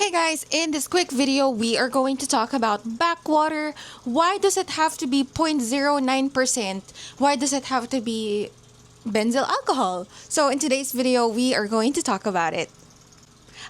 Hey guys, in this quick video, we are going to talk about backwater. Why does it have to be 0.09%? Why does it have to be benzyl alcohol? So in today's video, we are going to talk about it.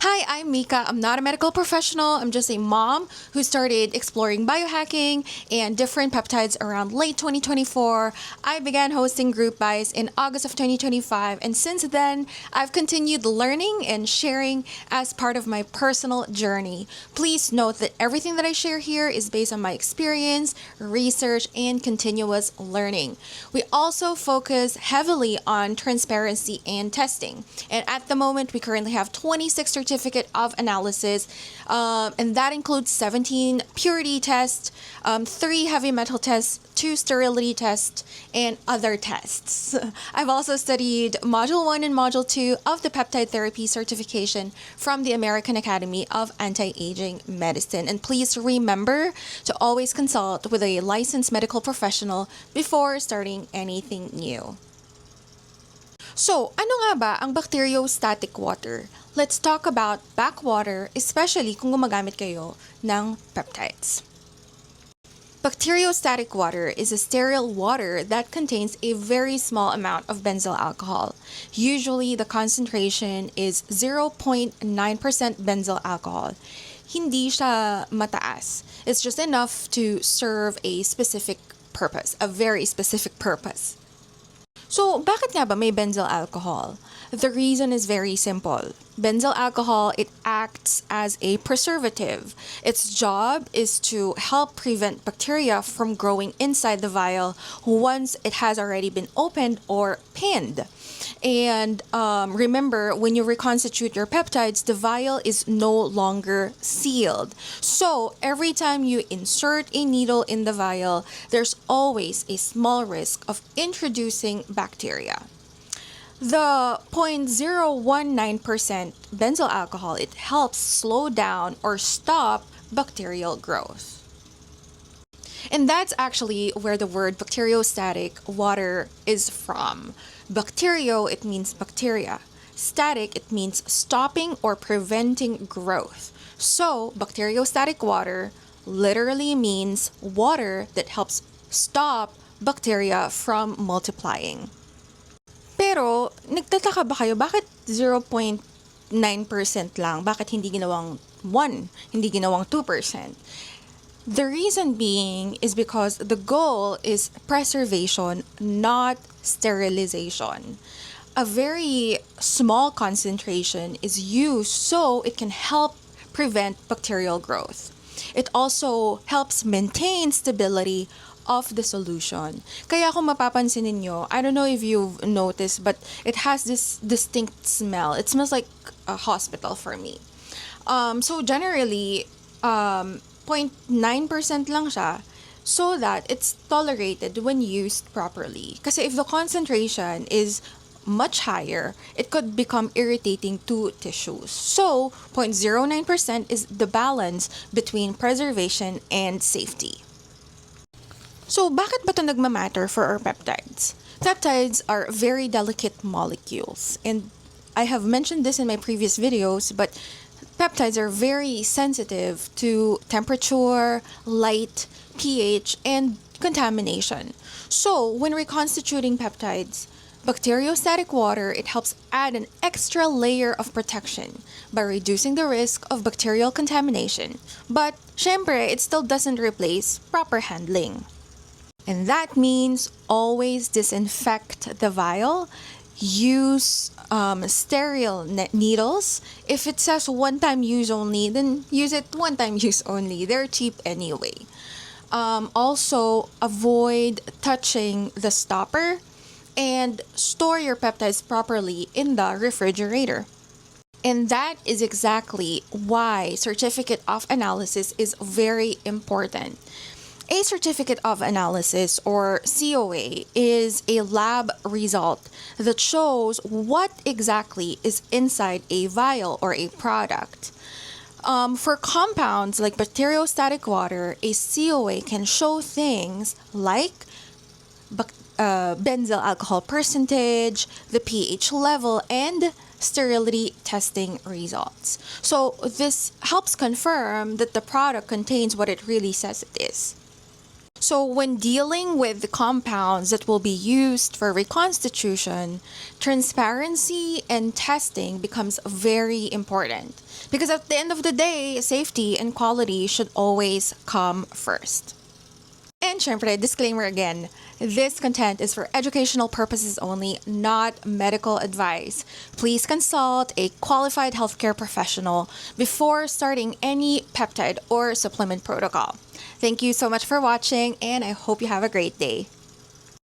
Hi, I'm Mica. I'm not a medical professional. I'm just a mom who started exploring biohacking and different peptides around late 2024. I began hosting group buys in August of 2025, and since then, I've continued learning and sharing as part of my personal journey. Please note that everything that I share here is based on my experience, research, and continuous learning. We also focus heavily on transparency and testing. And at the moment, we currently have 26 certificate of analysis, and that includes 17 purity tests, 3 heavy metal tests, 2 sterility tests, and other tests. I've also studied Module 1 and Module 2 of the Peptide Therapy certification from the American Academy of Anti-Aging Medicine. And please remember to always consult with a licensed medical professional before starting anything new. So, ano nga ba ang bacteriostatic water? Let's talk about backwater, especially kung gumagamit kayo ng peptides. Bacteriostatic water is a sterile water that contains a very small amount of benzyl alcohol. Usually, the concentration is 0.9% benzyl alcohol. Hindi siya mataas. It's just enough to serve a specific purpose, a very specific purpose. So, bakit nga ba may benzyl alcohol? The reason is very simple. Benzyl alcohol, it acts as a preservative. Its job is to help prevent bacteria from growing inside the vial once it has already been opened or pinned. And remember, when you reconstitute your peptides, the vial is no longer sealed. So every time you insert a needle in the vial, there's always a small risk of introducing bacteria. The 0.019% benzyl alcohol, it helps slow down or stop bacterial growth. And that's actually where the word bacteriostatic water is from. Bacterio, it means bacteria. Static, it means stopping or preventing growth. So, bacteriostatic water literally means water that helps stop bacteria from multiplying. Pero, nagtataka ba kayo, bakit 0.9% lang? Bakit hindi ginawang 1? Hindi ginawang 2%? The reason being is because the goal is preservation, not sterilization. A very small concentration is used so it can help prevent bacterial growth. It also helps maintain stability of the solution. Kaya kung mapapansin ninyo, I don't know if you've noticed, but it has this distinct smell. It smells like a hospital for me. So generally, 0.9% lang siya so that it's tolerated when used properly. Kasi if the concentration is much higher, it could become irritating to tissues. So, 0.09% is the balance between preservation and safety. So, bakit ba ito nagmamatter for our peptides? Peptides are very delicate molecules, and I have mentioned this in my previous videos, but peptides are very sensitive to temperature, light, pH, and contamination. So, when reconstituting peptides, bacteriostatic water, it helps add an extra layer of protection by reducing the risk of bacterial contamination. But, syempre, it still doesn't replace proper handling. And that means always disinfect the vial, use sterile needles. If it says one-time use only, then use it one-time use only. They're cheap anyway. Also, avoid touching the stopper and store your peptides properly in the refrigerator. And that is exactly why certificate of analysis is very important. A certificate of analysis, or COA, is a lab result that shows what exactly is inside a vial or a product. For compounds like bacteriostatic water, a COA can show things like benzyl alcohol percentage, the pH level, and sterility testing results. So this helps confirm that the product contains what it really says it is. So when dealing with the compounds that will be used for reconstitution, transparency and testing becomes very important. Because at the end of the day, safety and quality should always come first. And syempre, disclaimer again, this content is for educational purposes only, not medical advice. Please consult a qualified healthcare professional before starting any peptide or supplement protocol. Thank you so much for watching, and I hope you have a great day.